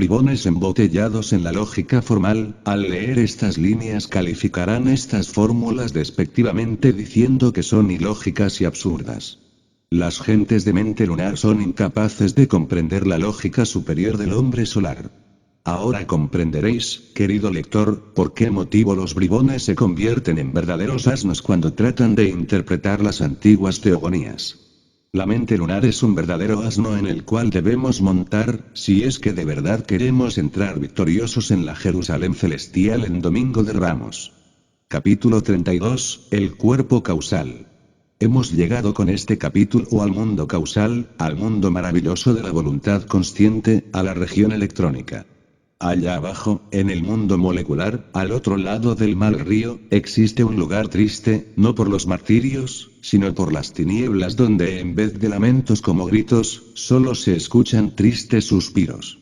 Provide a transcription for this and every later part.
bribones embotellados en la lógica formal, al leer estas líneas calificarán estas fórmulas despectivamente diciendo que son ilógicas y absurdas. Las gentes de mente lunar son incapaces de comprender la lógica superior del hombre solar. Ahora comprenderéis, querido lector, por qué motivo los bribones se convierten en verdaderos asnos cuando tratan de interpretar las antiguas teogonías. La mente lunar es un verdadero asno en el cual debemos montar, si es que de verdad queremos entrar victoriosos en la Jerusalén celestial en Domingo de Ramos. Capítulo 32, el cuerpo causal. Hemos llegado con este capítulo al mundo causal, al mundo maravilloso de la voluntad consciente, a la región electrónica. Allá abajo, en el mundo molecular, al otro lado del mal río, existe un lugar triste, no por los martirios, sino por las tinieblas donde en vez de lamentos como gritos, solo se escuchan tristes suspiros.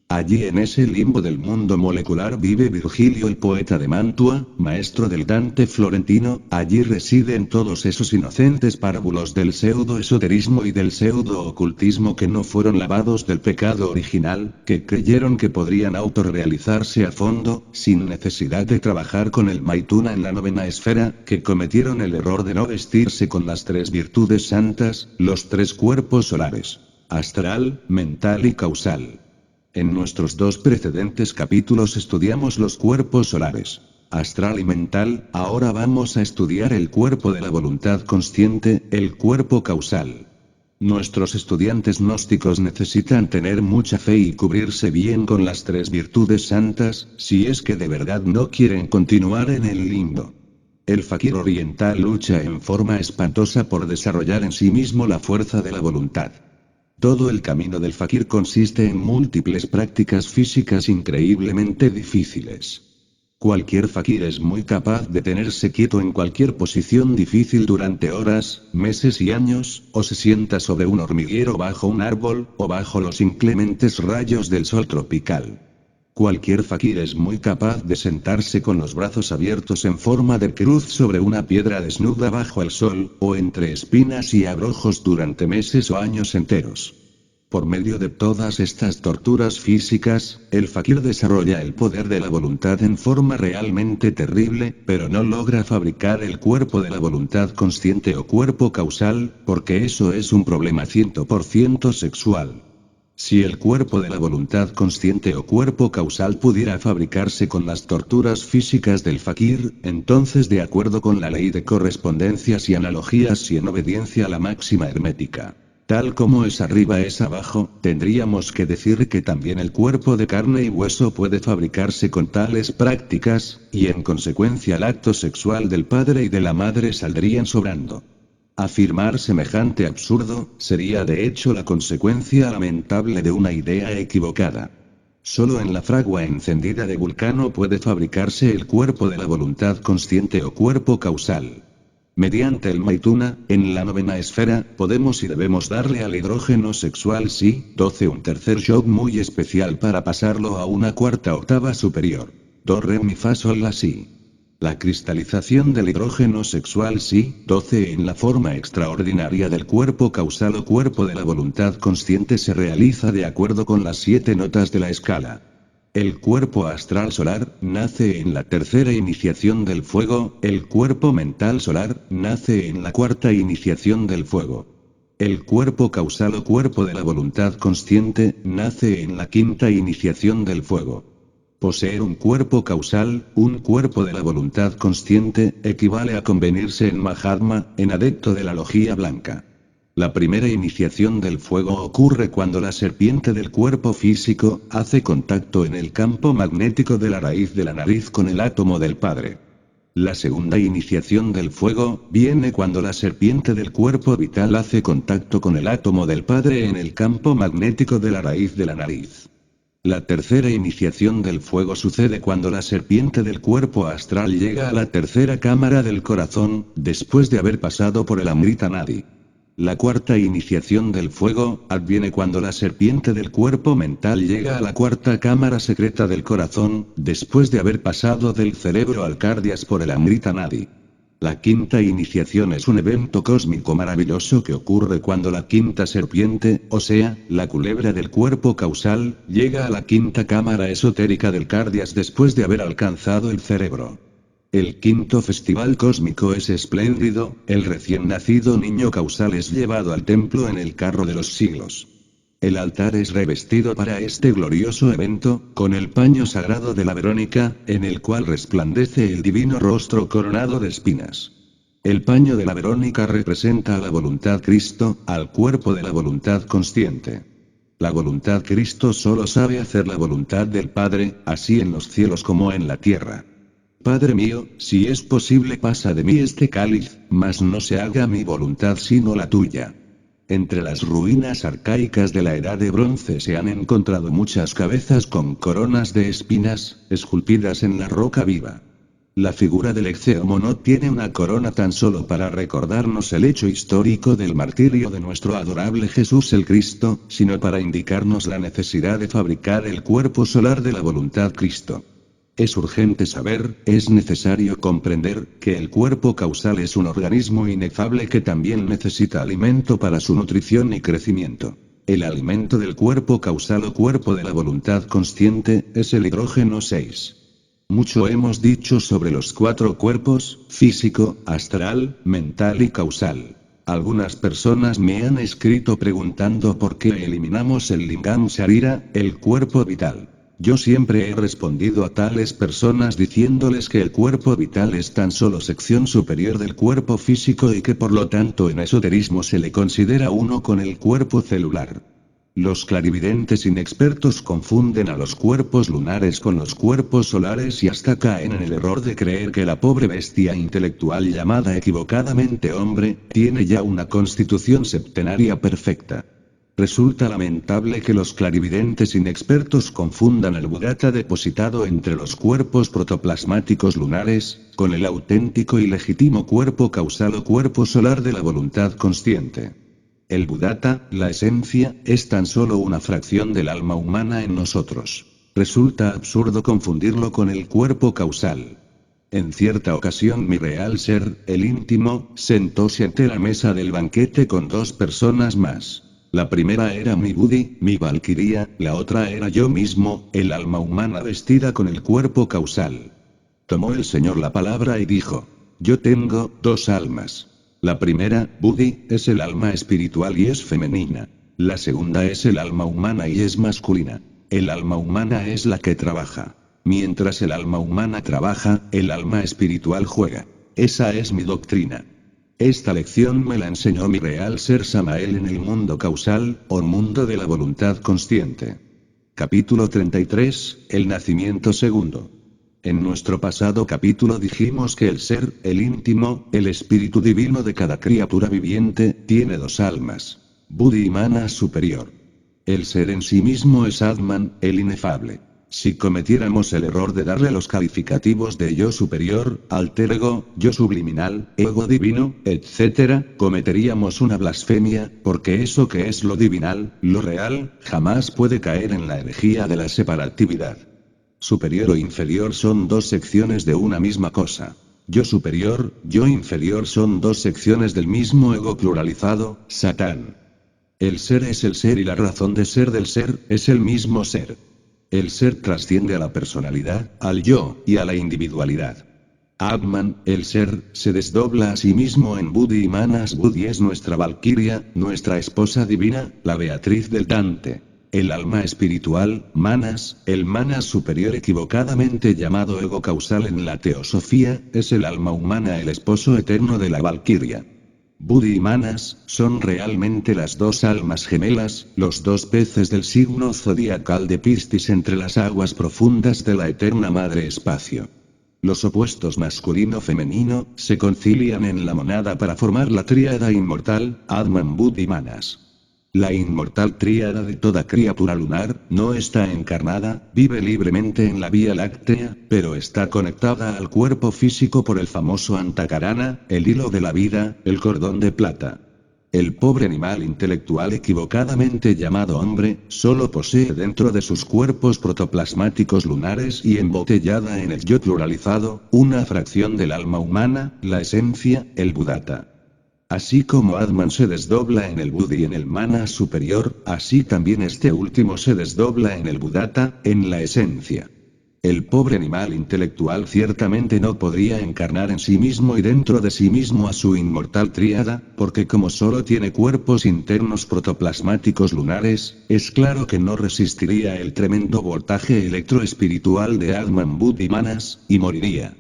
Allí en ese limbo del mundo molecular vive Virgilio el poeta de Mantua, maestro del Dante florentino, allí residen todos esos inocentes párvulos del pseudo-esoterismo y del pseudo-ocultismo que no fueron lavados del pecado original, que creyeron que podrían autorrealizarse a fondo, sin necesidad de trabajar con el Maituna en la novena esfera, que cometieron el error de no vestirse con las tres virtudes santas, los tres cuerpos solares: astral, mental y causal. En nuestros dos precedentes capítulos estudiamos los cuerpos solares, astral y mental, ahora vamos a estudiar el cuerpo de la voluntad consciente, el cuerpo causal. Nuestros estudiantes gnósticos necesitan tener mucha fe y cubrirse bien con las tres virtudes santas, si es que de verdad no quieren continuar en el limbo. El fakir oriental lucha en forma espantosa por desarrollar en sí mismo la fuerza de la voluntad. Todo el camino del fakir consiste en múltiples prácticas físicas increíblemente difíciles. Cualquier fakir es muy capaz de tenerse quieto en cualquier posición difícil durante horas, meses y años, o se sienta sobre un hormiguero bajo un árbol, o bajo los inclementes rayos del sol tropical. Cualquier fakir es muy capaz de sentarse con los brazos abiertos en forma de cruz sobre una piedra desnuda bajo el sol, o entre espinas y abrojos durante meses o años enteros. Por medio de todas estas torturas físicas, el fakir desarrolla el poder de la voluntad en forma realmente terrible, pero no logra fabricar el cuerpo de la voluntad consciente o cuerpo causal, porque eso es un problema 100% sexual. Si el cuerpo de la voluntad consciente o cuerpo causal pudiera fabricarse con las torturas físicas del fakir, entonces de acuerdo con la ley de correspondencias y analogías y en obediencia a la máxima hermética, tal como es arriba es abajo, tendríamos que decir que también el cuerpo de carne y hueso puede fabricarse con tales prácticas, y en consecuencia el acto sexual del padre y de la madre saldrían sobrando. Afirmar semejante absurdo, sería de hecho la consecuencia lamentable de una idea equivocada. Solo en la fragua encendida de Vulcano puede fabricarse el cuerpo de la voluntad consciente o cuerpo causal. Mediante el Maituna, en la novena esfera, podemos y debemos darle al hidrógeno sexual Si-12 un tercer shock muy especial para pasarlo a una cuarta octava superior. Do, re, mi, fa, sol, la, si. La cristalización del hidrógeno sexual Si-12 en la forma extraordinaria del cuerpo causal o cuerpo de la voluntad consciente se realiza de acuerdo con las 7 notas de la escala. El cuerpo astral solar nace en la tercera iniciación del fuego, el cuerpo mental solar nace en la cuarta iniciación del fuego. El cuerpo causal o cuerpo de la voluntad consciente nace en la quinta iniciación del fuego. Poseer un cuerpo causal, un cuerpo de la voluntad consciente, equivale a convenirse en Mahatma, en adepto de la logía blanca. La primera iniciación del fuego ocurre cuando la serpiente del cuerpo físico hace contacto en el campo magnético de la raíz de la nariz con el átomo del padre. La segunda iniciación del fuego viene cuando la serpiente del cuerpo vital hace contacto con el átomo del padre en el campo magnético de la raíz de la nariz. La tercera iniciación del fuego sucede cuando la serpiente del cuerpo astral llega a la tercera cámara del corazón, después de haber pasado por el Amrita Nadi. La cuarta iniciación del fuego adviene cuando la serpiente del cuerpo mental llega a la cuarta cámara secreta del corazón, después de haber pasado del cerebro al cardias por el Amrita Nadi. La quinta iniciación es un evento cósmico maravilloso que ocurre cuando la quinta serpiente, o sea, la culebra del cuerpo causal, llega a la quinta cámara esotérica del cardias después de haber alcanzado el cerebro. El quinto festival cósmico es espléndido, el recién nacido niño causal es llevado al templo en el carro de los siglos. El altar es revestido para este glorioso evento, con el paño sagrado de la Verónica, en el cual resplandece el divino rostro coronado de espinas. El paño de la Verónica representa a la voluntad Cristo, al cuerpo de la voluntad consciente. La voluntad Cristo solo sabe hacer la voluntad del Padre, así en los cielos como en la tierra. Padre mío, si es posible pasa de mí este cáliz, mas no se haga mi voluntad sino la tuya. Entre las ruinas arcaicas de la Edad de Bronce se han encontrado muchas cabezas con coronas de espinas, esculpidas en la roca viva. La figura del Exeomo no tiene una corona tan solo para recordarnos el hecho histórico del martirio de nuestro adorable Jesús el Cristo, sino para indicarnos la necesidad de fabricar el cuerpo solar de la voluntad Cristo. Es urgente saber, es necesario comprender, que el cuerpo causal es un organismo inefable que también necesita alimento para su nutrición y crecimiento. El alimento del cuerpo causal o cuerpo de la voluntad consciente, es el hidrógeno 6. Mucho hemos dicho sobre los 4 cuerpos, físico, astral, mental y causal. Algunas personas me han escrito preguntando por qué eliminamos el lingam sharira, el cuerpo vital. Yo siempre he respondido a tales personas diciéndoles que el cuerpo vital es tan solo sección superior del cuerpo físico y que por lo tanto en esoterismo se le considera uno con el cuerpo celular. Los clarividentes inexpertos confunden a los cuerpos lunares con los cuerpos solares y hasta caen en el error de creer que la pobre bestia intelectual llamada equivocadamente hombre, tiene ya una constitución septenaria perfecta. Resulta lamentable que los clarividentes inexpertos confundan el Buddhata depositado entre los cuerpos protoplasmáticos lunares, con el auténtico y legítimo cuerpo causal o cuerpo solar de la voluntad consciente. El Buddhata, la esencia, es tan solo una fracción del alma humana en nosotros. Resulta absurdo confundirlo con el cuerpo causal. En cierta ocasión mi real ser, el íntimo, sentóse ante la mesa del banquete con 2 personas más. La primera era mi Buddhi, mi valquiria, la otra era yo mismo, el alma humana vestida con el cuerpo causal. Tomó el Señor la palabra y dijo: yo tengo 2 almas. La primera, Buddhi, es el alma espiritual y es femenina. La segunda es el alma humana y es masculina. El alma humana es la que trabaja. Mientras el alma humana trabaja, el alma espiritual juega. Esa es mi doctrina. Esta lección me la enseñó mi real ser Samael en el mundo causal, o mundo de la voluntad consciente. Capítulo 33, el nacimiento segundo. En nuestro pasado capítulo dijimos que el ser, el íntimo, el espíritu divino de cada criatura viviente, tiene 2 almas. Buddhi y Manas superior. El ser en sí mismo es Atman, el inefable. Si cometiéramos el error de darle los calificativos de yo superior, alter ego, yo subliminal, ego divino, etc., cometeríamos una blasfemia, porque eso que es lo divinal, lo real, jamás puede caer en la herejía de la separatividad. Superior o inferior son 2 secciones de una misma cosa. Yo superior, yo inferior son 2 secciones del mismo ego pluralizado, Satán. El ser es el ser y la razón de ser del ser, es el mismo ser. El ser trasciende a la personalidad, al yo, y a la individualidad. Atman, el ser, se desdobla a sí mismo en Buddhi y Manas. Buddhi es nuestra valquiria, nuestra esposa divina, la Beatriz del Dante. El alma espiritual, Manas, el Manas superior equivocadamente llamado ego causal en la teosofía, es el alma humana, el esposo eterno de la valquiria. Buddhi y Manas, son realmente las 2 almas gemelas, los 2 peces del signo zodiacal de Piscis entre las aguas profundas de la eterna madre espacio. Los opuestos masculino-femenino, se concilian en la monada para formar la tríada inmortal, Atman Buddhi Manas. La inmortal tríada de toda criatura lunar, no está encarnada, vive libremente en la Vía Láctea, pero está conectada al cuerpo físico por el famoso Antakarana, el hilo de la vida, el cordón de plata. El pobre animal intelectual equivocadamente llamado hombre, solo posee dentro de sus cuerpos protoplasmáticos lunares y embotellada en el yo pluralizado, una fracción del alma humana, la esencia, el Buddhata. Así como Atman se desdobla en el Buddhi y en el Manas superior, así también este último se desdobla en el Buddhata, en la esencia. El pobre animal intelectual ciertamente no podría encarnar en sí mismo y dentro de sí mismo a su inmortal tríada, porque como solo tiene cuerpos internos protoplasmáticos lunares, es claro que no resistiría el tremendo voltaje electroespiritual de Atman Buddhi Manas, y moriría.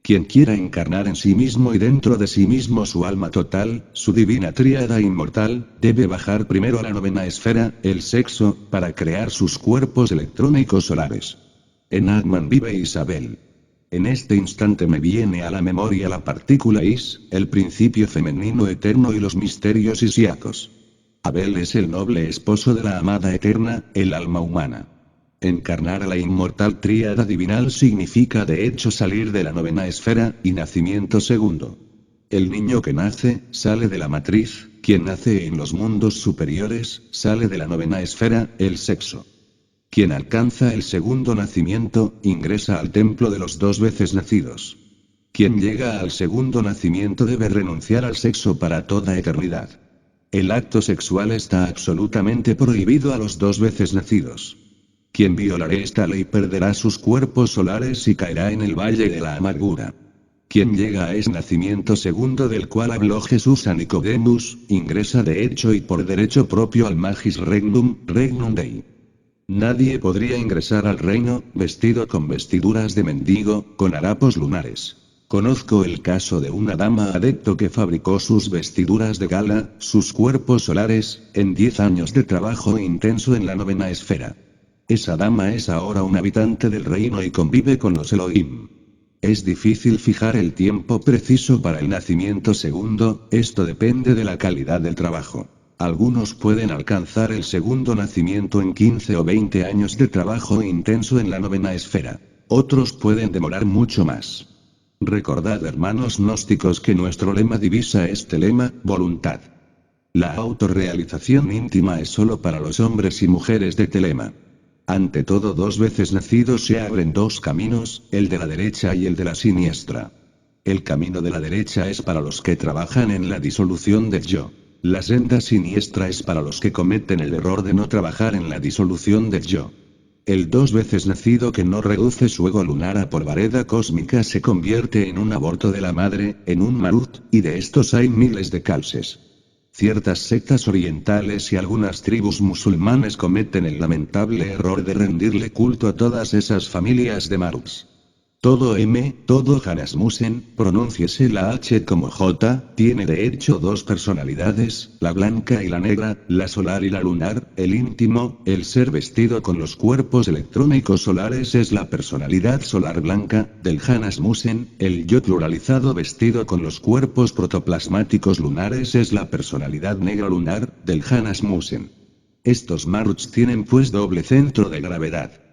Quien quiera encarnar en sí mismo y dentro de sí mismo su alma total, su divina tríada inmortal, debe bajar primero a la novena esfera, el sexo, para crear sus cuerpos electrónicos solares. En Atman vive Isabel. En este instante me viene a la memoria la partícula Is, el principio femenino eterno y los misterios isíacos. Abel es el noble esposo de la amada eterna, el alma humana. Encarnar a la inmortal tríada divinal significa de hecho salir de la novena esfera, y nacimiento segundo. El niño que nace, sale de la matriz, quien nace en los mundos superiores, sale de la novena esfera, el sexo. Quien alcanza el segundo nacimiento, ingresa al templo de los dos veces nacidos. Quien llega al segundo nacimiento debe renunciar al sexo para toda eternidad. El acto sexual está absolutamente prohibido a los dos veces nacidos. Quien violare esta ley perderá sus cuerpos solares y caerá en el valle de la amargura. Quien llega a ese nacimiento segundo del cual habló Jesús a Nicodemus, ingresa de hecho y por derecho propio al magis regnum, regnum Dei. Nadie podría ingresar al reino, vestido con vestiduras de mendigo, con harapos lunares. Conozco el caso de una dama adepto que fabricó sus vestiduras de gala, sus cuerpos solares, en 10 años de trabajo intenso en la novena esfera. Esa dama es ahora un habitante del reino y convive con los Elohim. Es difícil fijar el tiempo preciso para el nacimiento segundo, esto depende de la calidad del trabajo. Algunos pueden alcanzar el segundo nacimiento en 15 o 20 años de trabajo intenso en la novena esfera. Otros pueden demorar mucho más. Recordad, hermanos gnósticos, que nuestro lema divisa es telema, voluntad. La autorrealización íntima es solo para los hombres y mujeres de telema. Ante todo, dos veces nacidos se abren dos caminos, el de la derecha y el de la siniestra. El camino de la derecha es para los que trabajan en la disolución del yo. La senda siniestra es para los que cometen el error de no trabajar en la disolución del yo. El dos veces nacido que no reduce su ego lunar a polvareda cósmica se convierte en un aborto de la madre, en un marut, y de estos hay miles de calces. Ciertas sectas orientales y algunas tribus musulmanes cometen el lamentable error de rendirle culto a todas esas familias de maruts. Todo todo Hanasmusen, pronúnciese la H como J, tiene de hecho dos personalidades, la blanca y la negra, la solar y la lunar, el íntimo, el ser vestido con los cuerpos electrónicos solares es la personalidad solar blanca, del Hanasmusen, el yo pluralizado vestido con los cuerpos protoplasmáticos lunares es la personalidad negra lunar, del Hanasmusen. Estos maruts tienen pues doble centro de gravedad.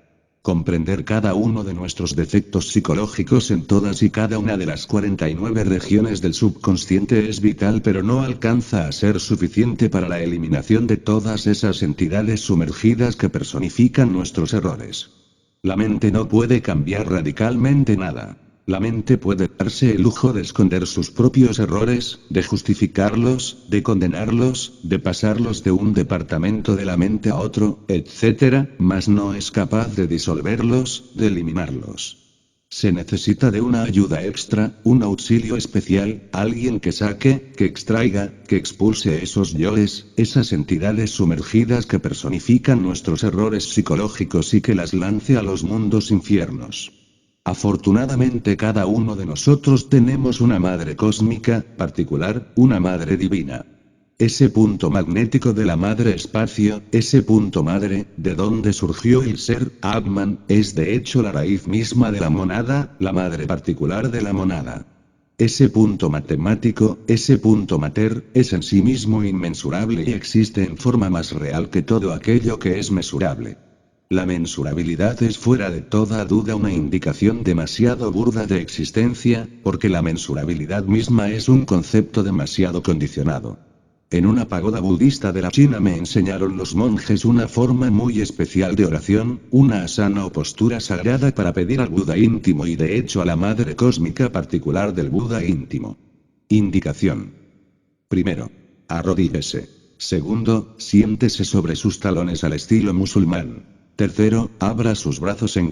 Comprender cada uno de nuestros defectos psicológicos en todas y cada una de las 49 regiones del subconsciente es vital, pero no alcanza a ser suficiente para la eliminación de todas esas entidades sumergidas que personifican nuestros errores. La mente no puede cambiar radicalmente nada. La mente puede darse el lujo de esconder sus propios errores, de justificarlos, de condenarlos, de pasarlos de un departamento de la mente a otro, etc., mas no es capaz de disolverlos, de eliminarlos. Se necesita de una ayuda extra, un auxilio especial, alguien que saque, que extraiga, que expulse esos yoes, esas entidades sumergidas que personifican nuestros errores psicológicos y que las lance a los mundos infiernos. Afortunadamente cada uno de nosotros tenemos una madre cósmica, particular, una madre divina. Ese punto magnético de la madre espacio, ese punto madre, de donde surgió el ser, Atman, es de hecho la raíz misma de la monada, la madre particular de la monada. Ese punto matemático, ese punto mater, es en sí mismo inmensurable y existe en forma más real que todo aquello que es mesurable. La mensurabilidad es fuera de toda duda una indicación demasiado burda de existencia, porque la mensurabilidad misma es un concepto demasiado condicionado. En una pagoda budista de la China me enseñaron los monjes una forma muy especial de oración, una asana o postura sagrada para pedir al Buda íntimo y de hecho a la Madre Cósmica particular del Buda íntimo. Indicación. Primero. Arrodíllese. Segundo, siéntese sobre sus talones al estilo musulmán. Tercero, abra sus brazos en